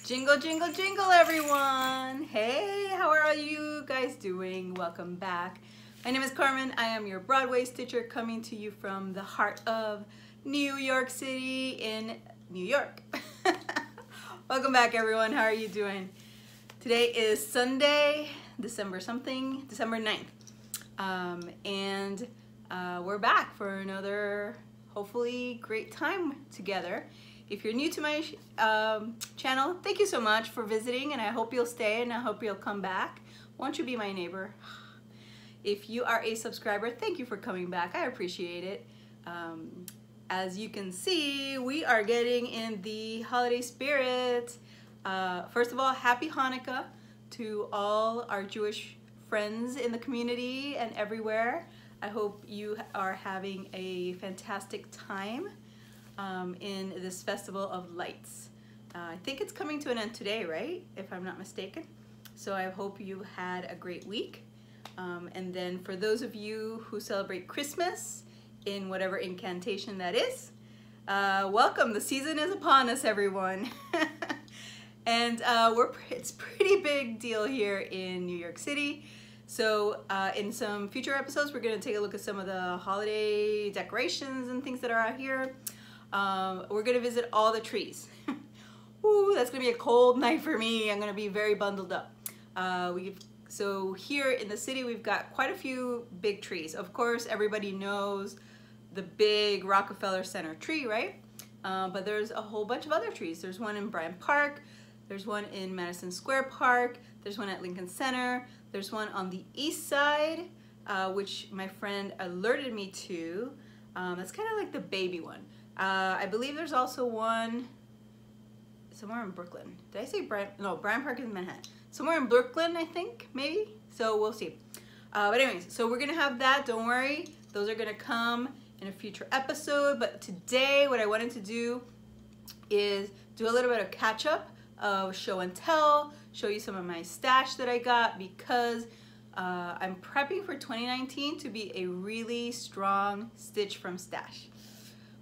Jingle, jingle, jingle, everyone. Hey, how are you guys doing? Welcome back. My name is Carmen. I am your Broadway stitcher coming to you from the heart of New York City in New York. Welcome back, everyone. How are you doing? Today is Sunday, December 9th. We're back for another, hopefully, great time together. If you're new to my channel, thank you so much for visiting, and I hope you'll stay and I hope you'll come back. Won't you be my neighbor? If you are a subscriber, thank you for coming back. I appreciate it. As you can see, we are getting in the holiday spirit. First of all, happy Hanukkah to all our Jewish friends in the community and everywhere. I hope you are having a fantastic time in this festival of lights. I think it's coming to an end today, right? If I'm not mistaken. So I hope you had a great week. And then for those of you who celebrate Christmas in whatever incantation that is, welcome. The season is upon us, everyone. And it's a pretty big deal here in New York City. So in some future episodes, we're gonna take a look at some of the holiday decorations and things that are out here. We're gonna visit all the trees. Ooh, that's gonna be a cold night for me. I'm gonna be very bundled up. So here in the city, we've got quite a few big trees. Of course, everybody knows the big Rockefeller Center tree, right? But there's a whole bunch of other trees. There's one in Bryant Park. There's one in Madison Square Park. There's one at Lincoln Center. There's one on the east side, which my friend alerted me to. That's kind of like the baby one. I believe there's also one somewhere in Brooklyn. Did I say Bryant? No, Bryant Park is in Manhattan. Somewhere in Brooklyn, I think, maybe. So we'll see. But anyways, so we're gonna have that. Don't worry, those are gonna come in a future episode. But today, what I wanted to do is do a little bit of catch up of show and tell, show you some of my stash that I got, because I'm prepping for 2019 to be a really strong stitch from stash.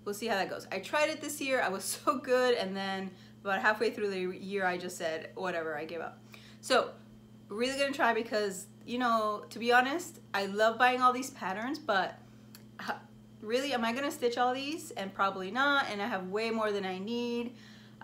We'll see how that goes. I tried it this year, I was so good, and then about halfway through the year I just said, whatever, I gave up. So, really gonna try because, you know, to be honest, I love buying all these patterns, but really, am I gonna stitch all these? And probably not, and I have way more than I need.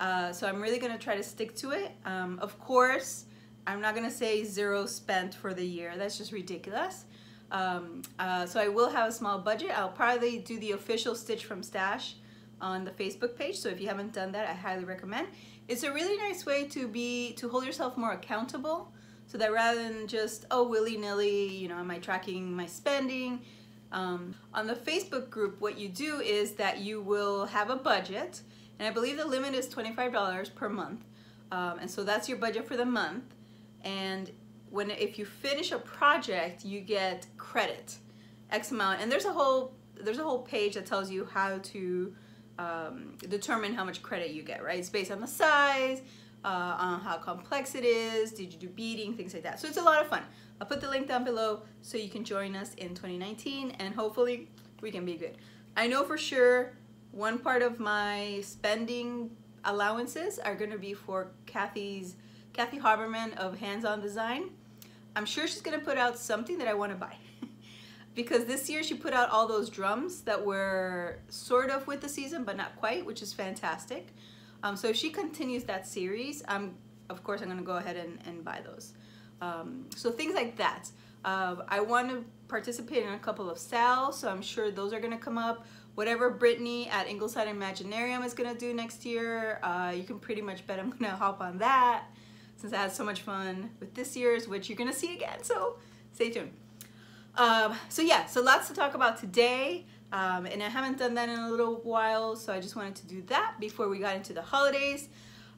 So I'm really gonna try to stick to it. Of course, I'm not gonna say zero spent for the year. That's just ridiculous. So I will have a small budget. I'll probably do the official Stitch from Stash on the Facebook page. So if you haven't done that, I highly recommend. It's a really nice way to hold yourself more accountable, so that rather than just, oh, willy-nilly, you know, am I tracking my spending? On the Facebook group, what you do is that you will have a budget, and I believe the limit is $25 per month. And so that's your budget for the month. And if you finish a project, you get credit, X amount. And there's a whole page that tells you how to determine how much credit you get, right? It's based on the size, on how complex it is, did you do beading, things like that. So it's a lot of fun. I'll put the link down below so you can join us in 2019, and hopefully we can be good. I know for sure one part of my spending allowances are gonna be for Kathy Haberman of Hands On Design. I'm sure she's gonna put out something that I wanna buy. Because this year she put out all those drums that were sort of with the season, but not quite, which is fantastic. So if she continues that series, of course I'm gonna go ahead and buy those. So things like that. I want to participate in a couple of sales, so I'm sure those are gonna come up. Whatever Brittany at Ingleside Imaginarium is gonna do next year, you can pretty much bet I'm gonna hop on that, since I had so much fun with this year's, which you're gonna see again, so stay tuned. So yeah, so lots to talk about today, and I haven't done that in a little while, so I just wanted to do that before we got into the holidays.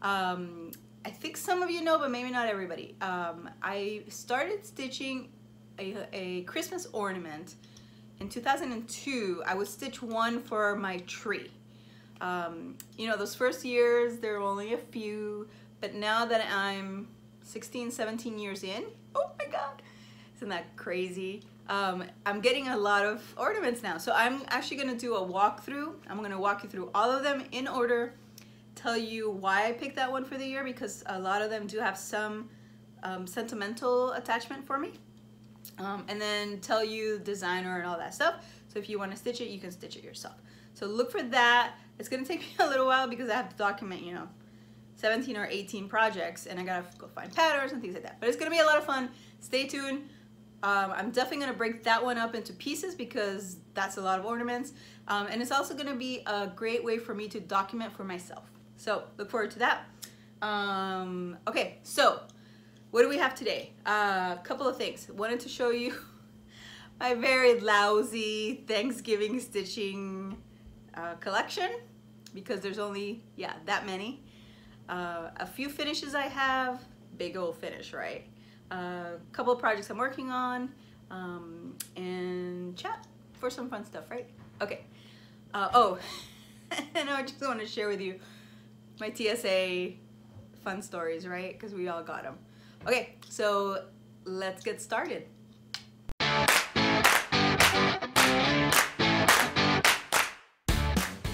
I think some of you know, but maybe not everybody. I started stitching a Christmas ornament in 2002. I would stitch one for my tree. You know, those first years, there were only a few, but now that I'm 16, 17 years in, oh my God, isn't that crazy? I'm getting a lot of ornaments now. So I'm actually gonna do a walkthrough. I'm gonna walk you through all of them in order, tell you why I picked that one for the year, because a lot of them do have some sentimental attachment for me. And then tell you designer and all that stuff. So if you want to stitch it, you can stitch it yourself. So look for that. It's going to take me a little while because I have to document, you know, 17 or 18 projects, and I gotta go find patterns and things like that. But it's gonna be a lot of fun. Stay tuned. I'm definitely gonna break that one up into pieces because that's a lot of ornaments. And it's also gonna be a great way for me to document for myself. So look forward to that. Okay, so what do we have today? A couple of things. Wanted to show you my very lousy Thanksgiving stitching collection, because there's only, yeah, that many. A few finishes I have, big old finish, right? A couple of projects I'm working on, and chat for some fun stuff, right? Okay. Oh, and I just want to share with you my TSA fun stories, right? Because we all got them. Okay, so let's get started.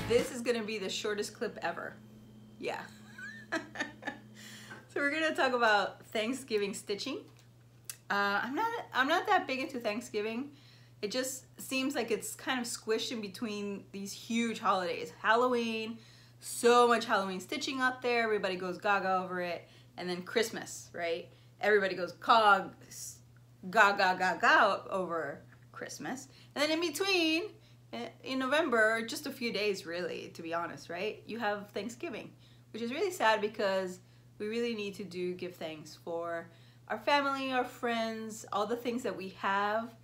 This is gonna be the shortest clip ever. Yeah. So we're gonna talk about Thanksgiving stitching. I'm not that big into Thanksgiving. It just seems like it's kind of squished in between these huge holidays. Halloween, so much Halloween stitching out there. Everybody goes gaga over it. And then Christmas, right? Everybody goes gaga over Christmas. And then in between, in November, just a few days really, to be honest, right? You have Thanksgiving, which is really sad because we really need to give thanks for our family, our friends, all the things that we have,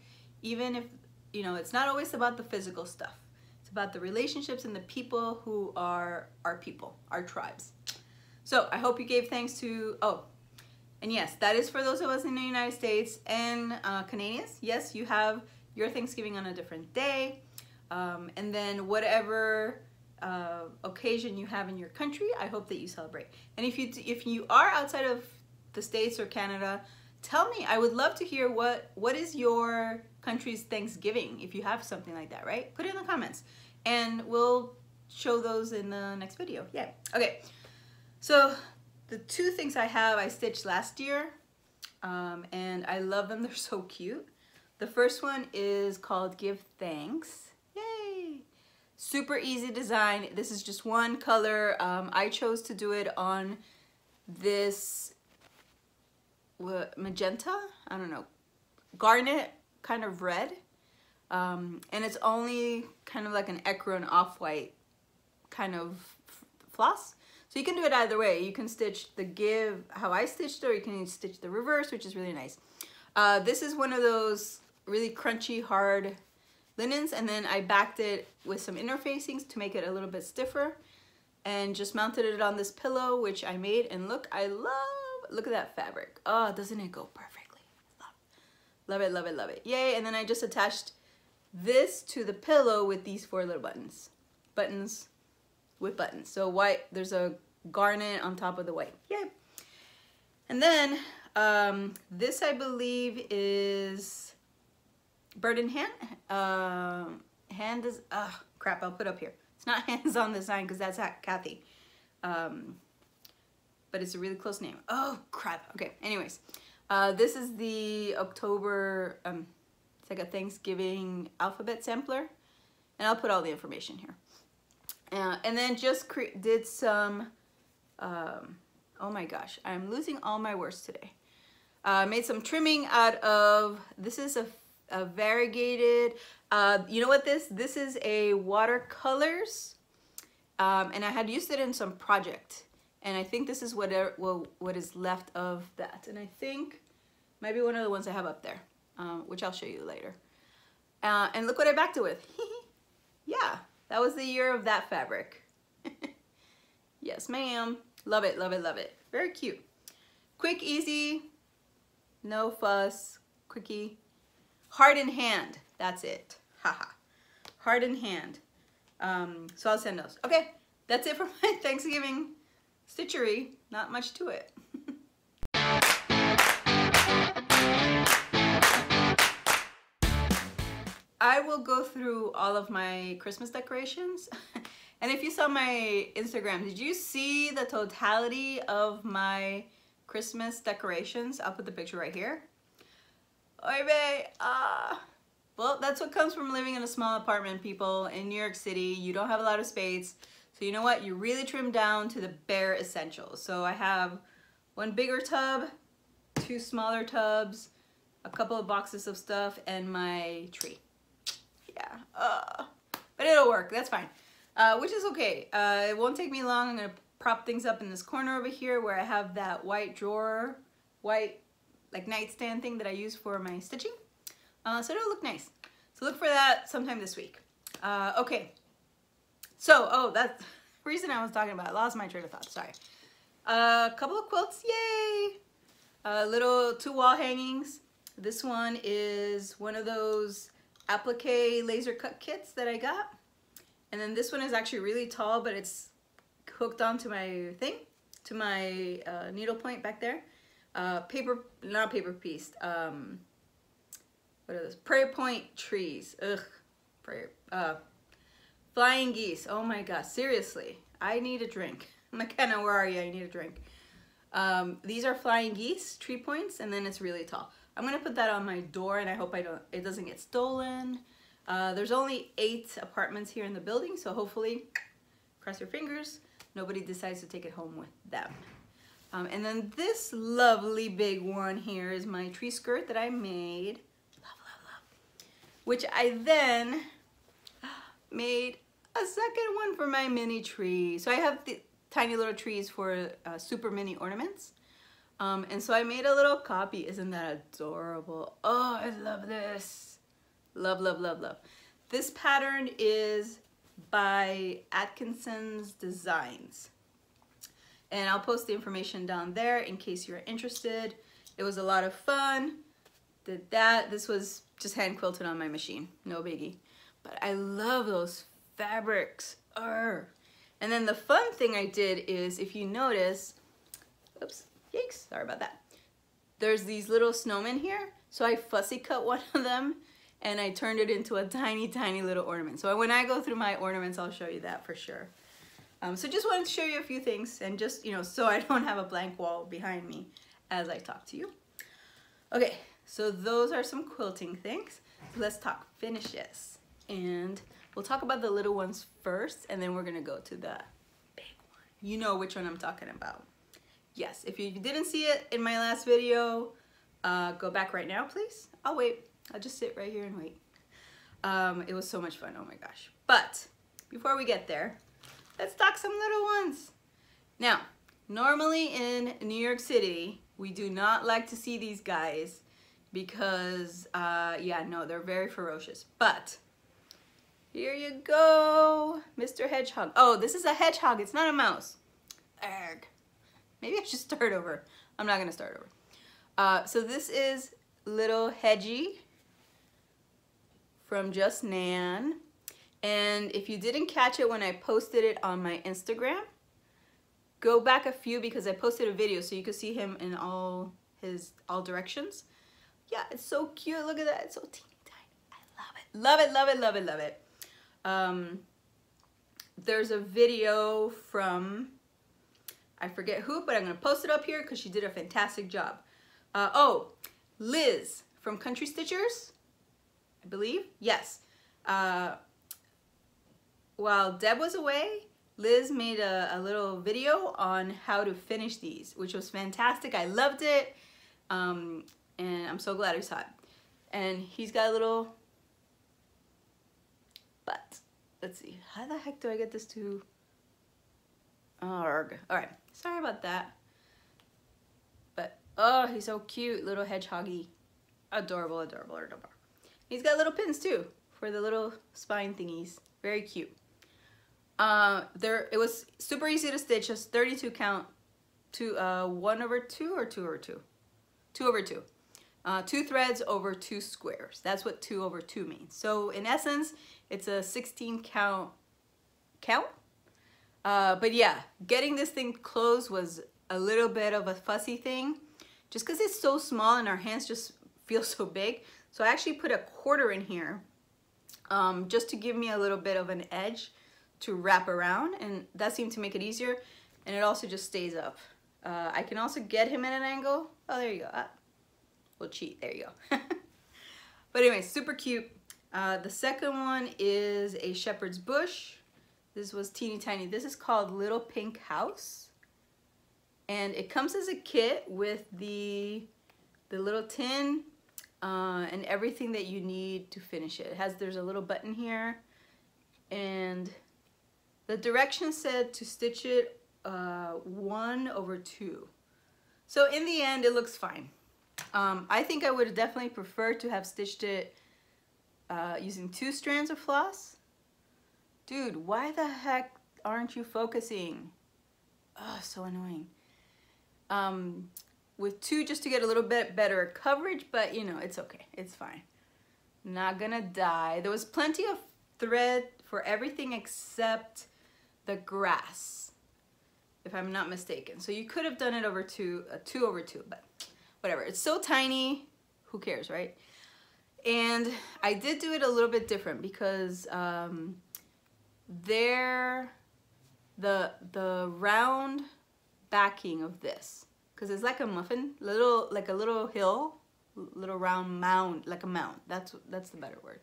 even if, you know, it's not always about the physical stuff. It's about the relationships and the people who are our people, our tribes. So I hope you gave thanks to, oh, and yes, that is for those of us in the United States and Canadians. Yes, you have your Thanksgiving on a different day. And then whatever occasion you have in your country, I hope that you celebrate. And if you are outside of the States or Canada, tell me. I would love to hear what is your country's Thanksgiving, if you have something like that, right? Put it in the comments and we'll show those in the next video. Yeah. Okay. So the two things I stitched last year, and I love them. They're so cute. The first one is called Give Thanks. Yay! Super easy design. This is just one color. I chose to do it on this magenta, I don't know, garnet kind of red. And it's only kind of like an ecru and off-white kind of floss. So you can do it either way. You can stitch the give how I stitched it, or you can stitch the reverse, which is really nice. This is one of those really crunchy, hard linens, and then I backed it with some interfacings to make it a little bit stiffer, and just mounted it on this pillow, which I made. And look, look at that fabric. Oh, doesn't it go perfectly? Love it, love it, love it. Yay. And then I just attached this to the pillow with these 4 little buttons with buttons. So white, there's a garnet on top of the white. Yay. And then this, I believe, is bird in hand. Hand is, crap, I'll put up here. It's not hands on the sign because that's Kathy. But it's a really close name. Oh, crap. Okay, anyways. This is the October, it's like a Thanksgiving alphabet sampler. And I'll put all the information here. And then just did some, oh my gosh, I'm losing all my words today. Made some trimming out of, this is a variegated, you know what this is a watercolors, and I had used it in some project, and I think this is what is left of that, and I think maybe one of the ones I have up there, which I'll show you later. And look what I backed it with. Yeah, that was the year of that fabric. Yes, ma'am. Love it, love it, love it. Very cute. Quick, easy, no fuss, quickie. Heart in hand, that's it. Haha. Heart in hand. So I'll send those. Okay, that's it for my Thanksgiving stitchery. Not much to it. I will go through all of my Christmas decorations And if you saw my Instagram, did you see the totality of my Christmas decorations? I'll put the picture right here. Oy vey, well, that's what comes from living in a small apartment, people, in New York City. You don't have a lot of space. So you know what? You really trim down to the bare essentials. So I have one bigger tub, 2 smaller tubs, a couple of boxes of stuff, and my tree. Yeah, but it'll work. That's fine, which is okay. It won't take me long. I'm gonna prop things up in this corner over here where I have that white drawer, white like nightstand thing that I use for my stitching. So it'll look nice. So look for that sometime this week. Okay. So, that's the reason I was talking about. I lost my train of thought. Sorry. A couple of quilts. Yay! Little 2 wall hangings. This one is one of those applique laser cut kits that I got. And then this one is actually really tall, but it's hooked onto my thing, to my needle point back there. Not paper piece. What are those? Prayer point trees. Ugh. Prayer. Flying geese. Oh my gosh. Seriously. I need a drink. McKenna, where are you? I need a drink. These are flying geese tree points, and then it's really tall. I'm gonna put that on my door, and I hope it doesn't get stolen. There's only 8 apartments here in the building, so hopefully, cross your fingers, nobody decides to take it home with them. And then this lovely big one here is my tree skirt that I made. Love, love, love. Which I then made a second one for my mini tree. So I have the tiny little trees for super mini ornaments. And so I made a little copy. Isn't that adorable? Oh, I love this. Love, love, love, love. This pattern is by Atkinson's Designs. And I'll post the information down there in case you're interested. It was a lot of fun. Did that. This was just hand quilted on my machine. No biggie. But I love those fabrics. Arr. And then the fun thing I did is, if you notice, oops, yikes, sorry about that. There's these little snowmen here. So I fussy cut one of them and I turned it into a tiny, tiny little ornament. So when I go through my ornaments, I'll show you that for sure. So just wanted to show you a few things, and just, you know, so I don't have a blank wall behind me as I talk to you. Okay, so those are some quilting things. So let's talk finishes. And we'll talk about the little ones first, and then we're gonna go to the big one. You know which one I'm talking about. Yes, if you didn't see it in my last video, go back right now, please. I'll wait. I'll just sit right here and wait. It was so much fun, oh my gosh. But before we get there, let's talk some little ones. Now, normally in New York City, we do not like to see these guys because, yeah, no, they're very ferocious. But here you go, Mr. Hedgehog. Oh, this is a hedgehog. It's not a mouse. Arg. Maybe I should start over. I'm not gonna start over. So this is little Hedgie from Just Nan. And if you didn't catch it when I posted it on my Instagram, go back a few because I posted a video so you could see him in all directions. Yeah, it's so cute. Look at that. It's so teeny tiny. I love it. Love it, love it, love it, love it. There's a video from, I forget who, but I'm going to post it up here because she did a fantastic job. Oh, Liz from Country Stitchers, I believe. Yes. While Deb was away, Liz made a little video on how to finish these, which was fantastic. I loved it, and I'm so glad I saw it. And he's got a little butt. Let's see, how the heck do I get this to? Arg. All right, sorry about that. But, oh, he's so cute, little hedgehoggy. Adorable, adorable, adorable. He's got little pins too for the little spine thingies. Very cute. It was super easy to stitch, just 32 count to 1/2 or 2/2? 2/2. 2 threads over 2 squares. That's what 2/2 means. So in essence, it's a 16 count. But yeah, getting this thing closed was a little bit of a fussy thing, just because it's so small and our hands just feel so big. So I actually put a 1/4 in here, just to give me a little bit of an edge to wrap around, and that seemed to make it easier, and it also just stays up. I can also get him at an angle. Oh, there you go. We'll cheat. There you go. But anyway, super cute. The second one is a shepherd's bush. This was teeny tiny. This is called Little Pink House. And it comes as a kit with the little tin and everything that you need to finish it. There's a little button here. And the directions said to stitch it 1/2. So in the end, it looks fine. I think I would definitely prefer to have stitched it using 2 strands of floss. Dude, why the heck aren't you focusing? Oh, so annoying. With 2 just to get a little bit better coverage, but you know, it's okay. It's fine. Not gonna die. There was plenty of thread for everything except the grass, if I'm not mistaken. So you could have done it over 2/2, but whatever. It's so tiny, who cares, right? And I did do it a little bit different because the round backing of this, because it's like a muffin, like a little hill, little round mound, like a mound. That's the better word.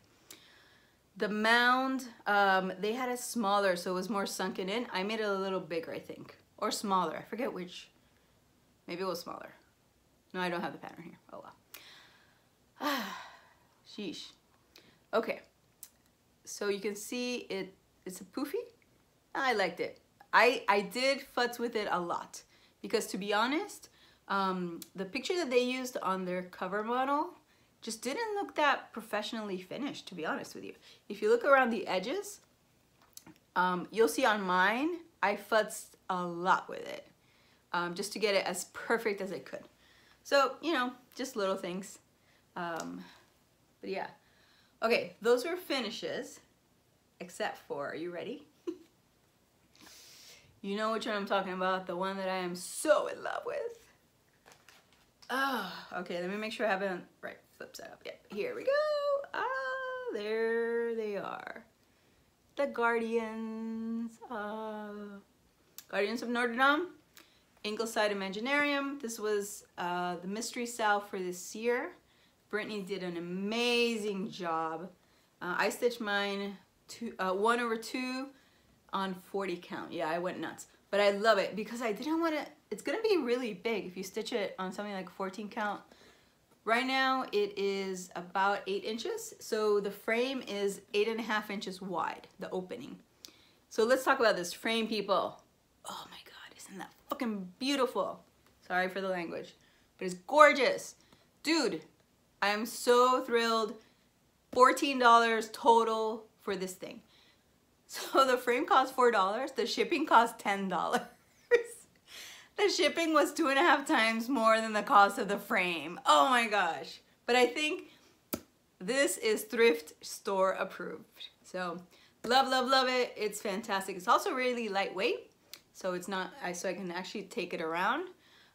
The mound, they had it smaller, so it was more sunken in. I made it a little bigger, I think, or smaller. I forget which. Maybe it was smaller. No, I don't have the pattern here. Oh well. Sheesh. Okay, so you can see it's a poofy. I liked it. I did futz with it a lot because, to be honest, the picture that they used on their cover model just didn't look that professionally finished, to be honest with you. If you look around the edges, you'll see on mine, I futzed a lot with it just to get it as perfect as I could. So, you know, just little things. But yeah. Okay, those were finishes, except for, are you ready? You know which one I'm talking about, the one that I am so in love with. Oh, okay, let me make sure I have it on right flip side up. Yep, here we go. Ah, there they are. The Guardians. Guardians of Notre Dame. Ingleside Imaginarium. This was the mystery salve for this year. Brittany did an amazing job. I stitched mine 1/2 on 40 count. Yeah, I went nuts. But I love it because I didn't want to, it's going to be really big if you stitch it on something like 14 count. Right now it is about 8 inches. So the frame is 8.5 inches wide, the opening. So let's talk about this frame, people. Oh my God, isn't that fucking beautiful? Sorry for the language, but it's gorgeous. Dude, I am so thrilled. $14 total for this thing. So the frame cost $4, the shipping cost $10. The shipping was 2.5 times more than the cost of the frame. Oh my gosh. But I think this is thrift store approved. So love, love, love it. It's fantastic. It's also really lightweight. So it's not, so I can actually take it around.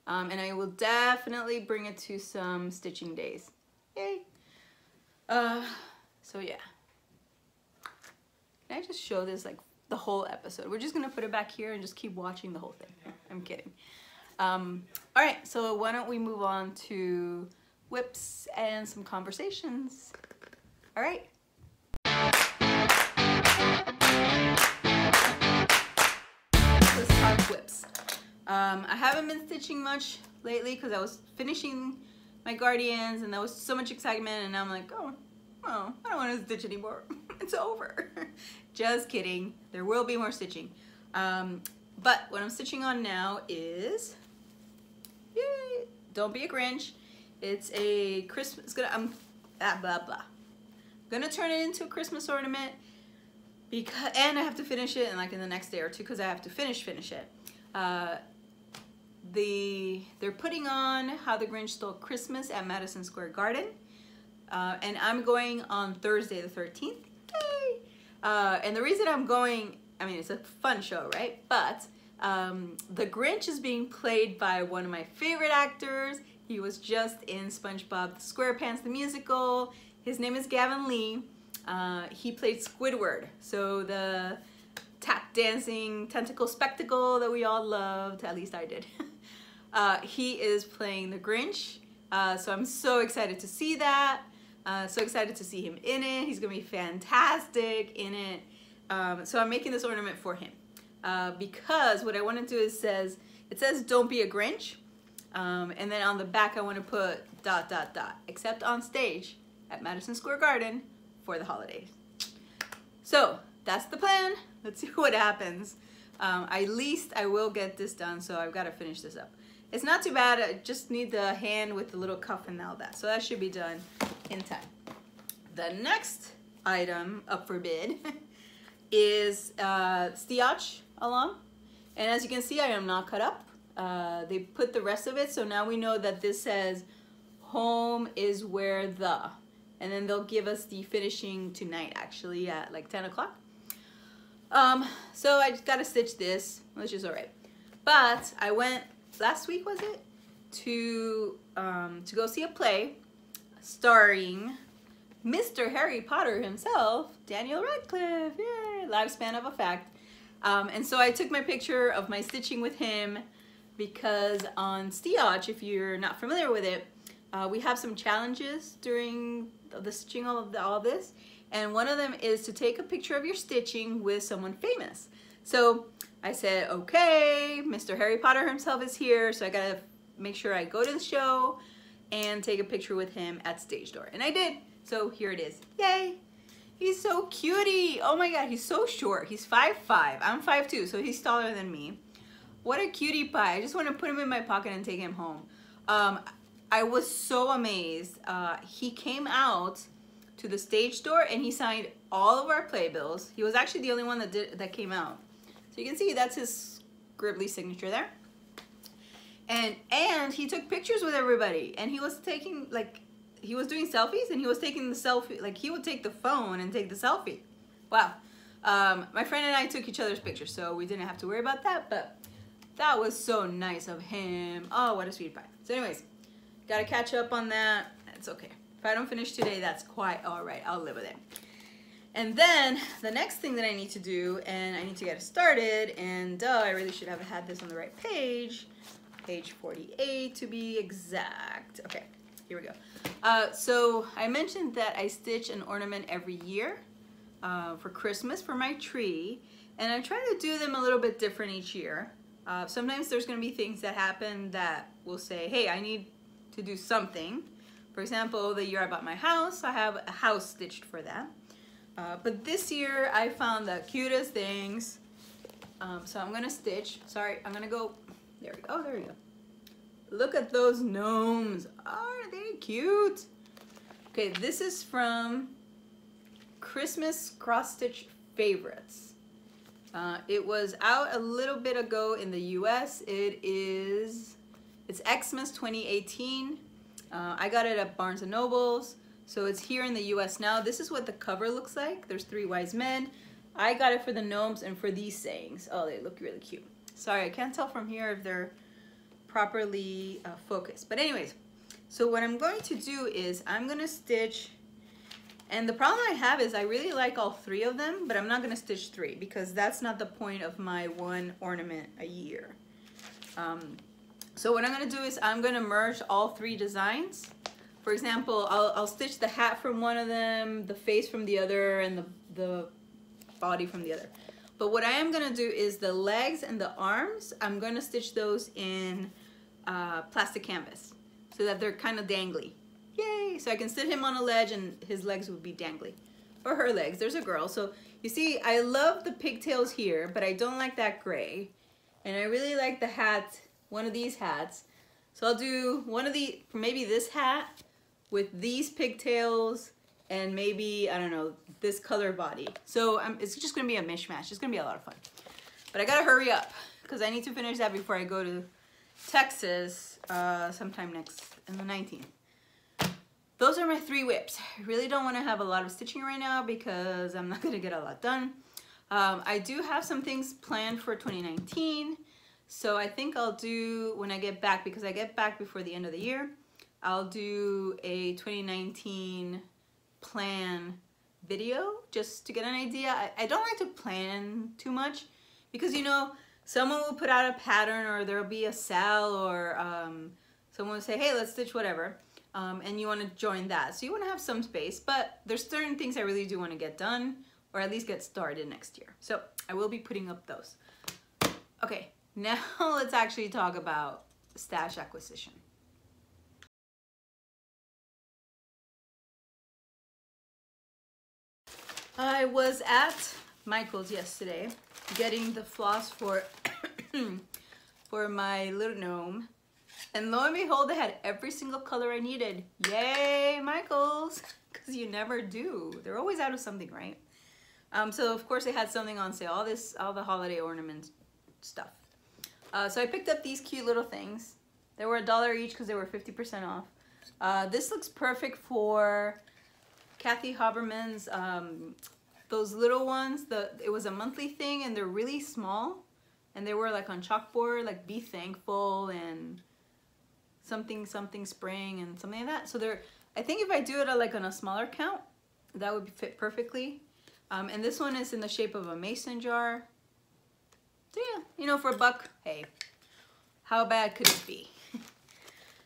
And I will definitely bring it to some stitching days. Yay. So yeah. Can I just show this like the whole episode? We're just gonna put it back here and just keep watching the whole thing. I'm kidding. All right, so why don't we move on to whips and some conversations. All right. Let's talk whips. I haven't been stitching much lately because I was finishing my Guardians and there was so much excitement, and now I'm like, oh, I don't want to stitch anymore. It's over. Just kidding. There will be more stitching. But what I'm stitching on now is, yay, Don't Be a Grinch. It's a Christmas, I'm gonna turn it into a Christmas ornament because, and I have to finish it in like in the next day or two because I have to finish it. They're putting on How the Grinch Stole Christmas at Madison Square Garden. And I'm going on Thursday the 13th. Yay! And the reason I'm going, I mean, it's a fun show, right? But the Grinch is being played by one of my favorite actors. He was just in SpongeBob SquarePants the musical. His name is Gavin Lee. He played Squidward. So the tap dancing tentacle spectacle that we all loved, at least I did. He is playing the Grinch, so I'm so excited to see that. So excited to see him in it. He's gonna be fantastic in it. So I'm making this ornament for him because what I want to do is it says don't be a Grinch, and then on the back I want to put ... except on stage at Madison Square Garden for the holidays. So that's the plan. Let's see what happens. At least I will get this done, so I've got to finish this up. It's not too bad. I just need the hand with the little cuff and all that, so that should be done in time. The next item up for bid is Steotch along, and as you can see, I am not cut up. They put the rest of it, so now we know that this says home is where the, and then they'll give us the finishing tonight, actually at like 10 o'clock. So I just gotta stitch this, which is all right. But I went last week, was it, to go see a play starring Mr. Harry Potter himself, Daniel Radcliffe. Yay! Lifespan of a fact. And so I took my picture of my stitching with him because on Steotch, if you're not familiar with it, we have some challenges during the stitching all this, and one of them is to take a picture of your stitching with someone famous. So I said, okay, Mr. Harry Potter himself is here, so I gotta make sure I go to the show and take a picture with him at stage door, and I did. So here it is. Yay! He's so cutie. Oh my god, he's so short. He's 5'5". I'm 5'2", so he's taller than me. What a cutie pie. I just want to put him in my pocket and take him home. I was so amazed. He came out to the stage door and he signed all of our playbills. He was actually the only one that came out. So you can see that's his scribbly signature there. And he took pictures with everybody, and he was taking, like, he was doing selfies, and he was taking the selfie, like he would take the phone and take the selfie. Wow. My friend and I took each other's pictures, so we didn't have to worry about that, but that was so nice of him. Oh, what a sweet pie. So anyways, gotta catch up on that. It's okay. If I don't finish today, that's quite all right. I'll live with it. And then the next thing that I need to do, and I need to get it started, and I really should have had this on the right page. Page 48 to be exact. Okay, here we go. So I mentioned that I stitch an ornament every year for Christmas for my tree, and I try to do them a little bit different each year. Sometimes there's going to be things that happen that will say, hey, I need to do something. For example, the year I bought my house, I have a house stitched for that. But this year I found the cutest things. So I'm going to stitch. Sorry, I'm going to go. There we go. Oh, there we go. Look at those gnomes. Are they cute? Okay, this is from Christmas Cross Stitch Favorites. It was out a little bit ago in the US. It's Xmas 2018. I got it at Barnes & Noble's. So it's here in the US now. This is what the cover looks like. There's 3 wise men. I got it for the gnomes and for these sayings. Oh, they look really cute. Sorry, I can't tell from here if they're properly focused. But anyways, so what I'm going to do is I'm going to stitch, and the problem I have is I really like all 3 of them, but I'm not going to stitch 3 because that's not the point of my one ornament a year. So what I'm going to do is I'm going to merge all 3 designs. For example, I'll stitch the hat from one of them, the face from the other, and the body from the other. But what I am going to do is the legs and the arms, I'm going to stitch those in plastic canvas so that they're kind of dangly. Yay! So I can sit him on a ledge and his legs would be dangly. Or her legs. There's a girl. So you see, I love the pigtails here, but I don't like that gray. And I really like the hat, one of these hats. So I'll do one of the, maybe this hat with these pigtails and maybe, I don't know, this color body. So it's just gonna be a mishmash. It's gonna be a lot of fun. But I gotta hurry up because I need to finish that before I go to Texas sometime in the 19th. Those are my 3 whips. I really don't wanna have a lot of stitching right now because I'm not gonna get a lot done. I do have some things planned for 2019. So I think I'll do, when I get back, because I get back before the end of the year, I'll do a 2019 plan video just to get an idea. I don't like to plan too much because, you know, someone will put out a pattern or there'll be a sale or someone will say, hey, let's stitch whatever. And you want to join that. So you want to have some space, but there's certain things I really do want to get done or at least get started next year. So I will be putting up those. Okay, now let's actually talk about stash acquisition. I was at Michael's yesterday getting the floss for for my little gnome, and lo and behold, they had every single color I needed. Yay, Michael's, because you never do. They're always out of something, right? So of course they had something on sale, all the holiday ornament stuff. So I picked up these cute little things. They were $1 each because they were 50% off. This looks perfect for Kathy Haberman's, those little ones. It was a monthly thing and they're really small and they were like on chalkboard, like Be Thankful and something spring and something like that. So I think if I do it like on a smaller count, that would fit perfectly. And this one is in the shape of a mason jar. So yeah, you know, for $1, hey, how bad could it be?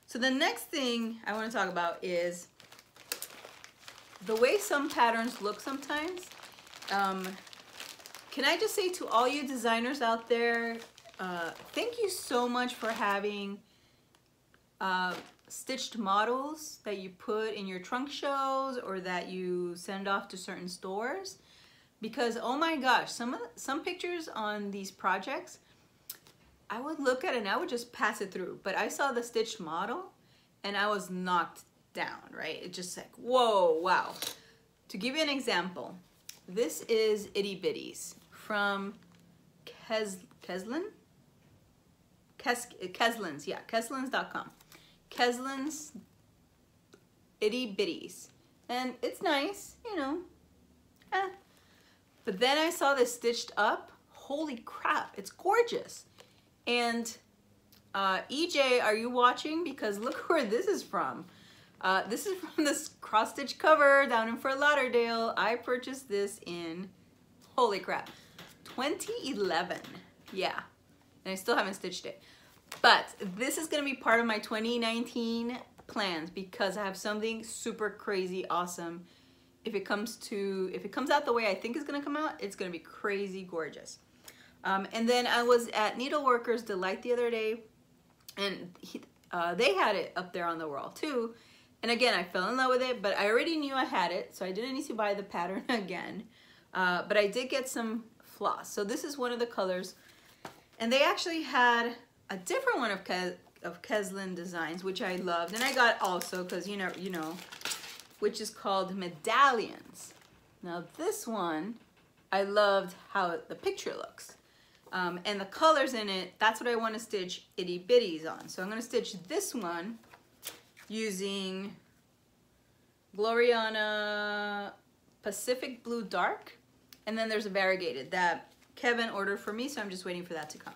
So the next thing I want to talk about is the way some patterns look sometimes. Can I just say to all you designers out there, thank you so much for having stitched models that you put in your trunk shows or that you send off to certain stores, because oh my gosh, some pictures on these projects I would look at it and I would just pass it through, but I saw the stitched model and I was knocked down, right? It's just like, whoa, wow. To give you an example, this is Itty Bitties from Keslyn? Keslyn's, yeah, Keslyn's.com. Keslyn's Itty Bitties. And it's nice, you know. But then I saw this stitched up. Holy crap, it's gorgeous. And EJ, are you watching? Because look where this is from. This is from this cross-stitch cover down in Fort Lauderdale. I purchased this in, holy crap, 2011. Yeah, and I still haven't stitched it. But this is gonna be part of my 2019 plans because I have something super crazy awesome. If it comes out the way I think it's gonna come out, it's gonna be crazy gorgeous. And then I was at Needleworkers Delight the other day, and they had it up there on the wall too. And again, I fell in love with it, but I already knew I had it, so I didn't need to buy the pattern again. But I did get some floss. So this is one of the colors. And they actually had a different one of Keslyn designs, which I loved. And I got also, because you know, which is called Medallions. Now this one, I loved how the picture looks. And the colors in it, that's what I want to stitch Itty Bitties on. So I'm going to stitch this one using Gloriana Pacific Blue Dark. And then there's a variegated that Kevin ordered for me, so I'm just waiting for that to come.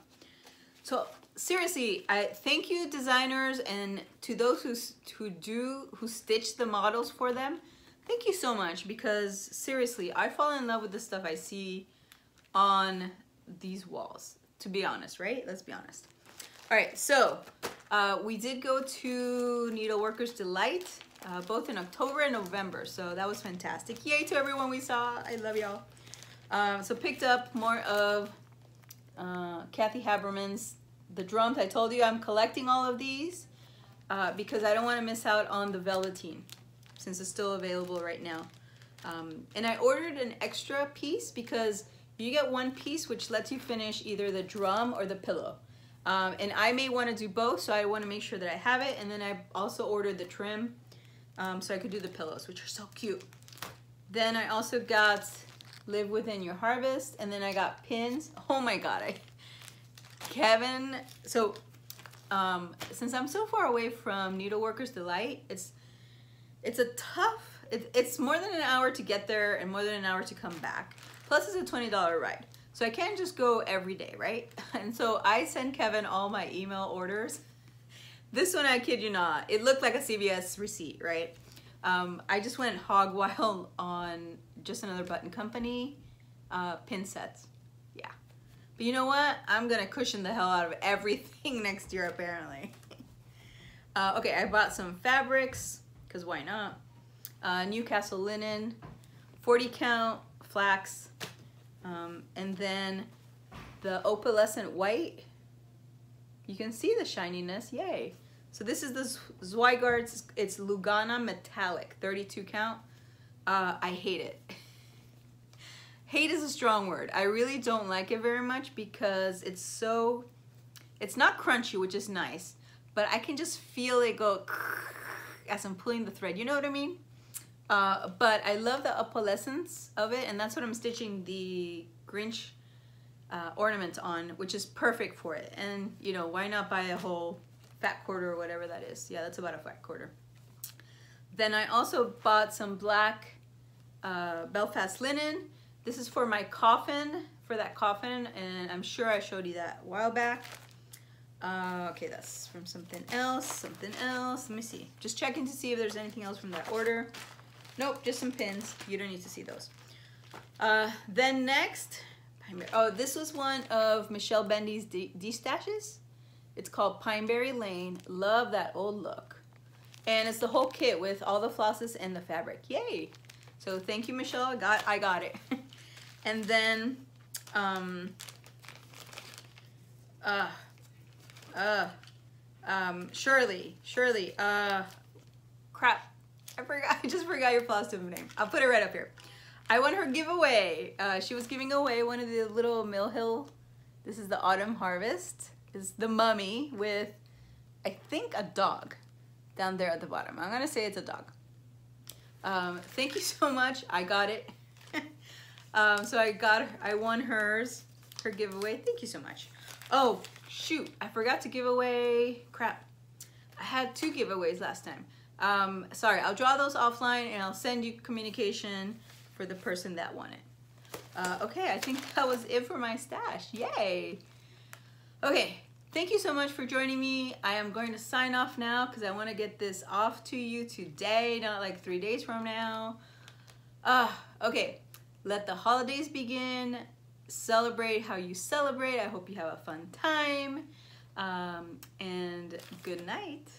So seriously, I thank you designers, and to those who stitch the models for them, thank you so much, because seriously, I fall in love with the stuff I see on these walls, to be honest, right? Let's be honest. All right, so we did go to Needleworkers Delight both in October and November, so that was fantastic. Yay to everyone we saw. I love y'all. So picked up more of Kathy Haberman's the drums. I told you I'm collecting all of these because I don't want to miss out on the velveteen since it's still available right now. And I ordered an extra piece because you get one piece which lets you finish either the drum or the pillow. And I may want to do both, so I want to make sure that I have it. And then I also ordered the trim so I could do the pillows, which are so cute. Then I also got Live Within Your Harvest, and then I got pins. Oh my god, Kevin, so since I'm so far away from Needleworkers Delight, it's more than an hour to get there and more than an hour to come back. Plus it's a $20 ride. So I can't just go every day, right? And so I send Kevin all my email orders. This one, I kid you not, it looked like a CVS receipt, right? I just went hog wild on Just Another Button Company pin sets. Yeah. But you know what? I'm gonna cushion the hell out of everything next year apparently. Okay, I bought some fabrics, because why not? Newcastle linen, 40 count, flax, and then the opalescent white. You can see the shininess, yay. So this is the Zweigart, it's Lugana Metallic, 32 count. I hate it. Hate is a strong word. I really don't like it very much because it's not crunchy, which is nice, but I can just feel it go as I'm pulling the thread, you know what I mean? But I love the opalescence of it, and that's what I'm stitching the Grinch ornament on, which is perfect for it. And you know, why not buy a whole fat quarter or whatever that is? Yeah, that's about a fat quarter. Then I also bought some black Belfast linen. This is for my coffin, for that coffin, and I'm sure I showed you that a while back. Okay, that's from something else. Let me see. Just checking to see if there's anything else from that order. Nope, just some pins. You don't need to see those. Then next, oh, this was one of Michelle Bendy's D-stashes. It's called Pineberry Lane. Love that old look. And it's the whole kit with all the flosses and the fabric. Yay! So thank you, Michelle. I got it. And then, Shirley, crap. I just forgot your Flosstube name. I'll put it right up here. I won her giveaway. She was giving away one of the little Mill Hill. This is the Autumn Harvest. It's the mummy with, I think, a dog down there at the bottom. I'm gonna say it's a dog. Thank you so much. I got it. So I won her giveaway. Thank you so much. Oh, shoot. I forgot to give away, crap. I had 2 giveaways last time. Sorry, I'll draw those offline and I'll send you communication for the person that won it. Okay, I think that was it for my stash. Yay! Okay, thank you so much for joining me. I am going to sign off now because I want to get this off to you today, not like 3 days from now. Okay, let the holidays begin. Celebrate how you celebrate. I hope you have a fun time. And good night.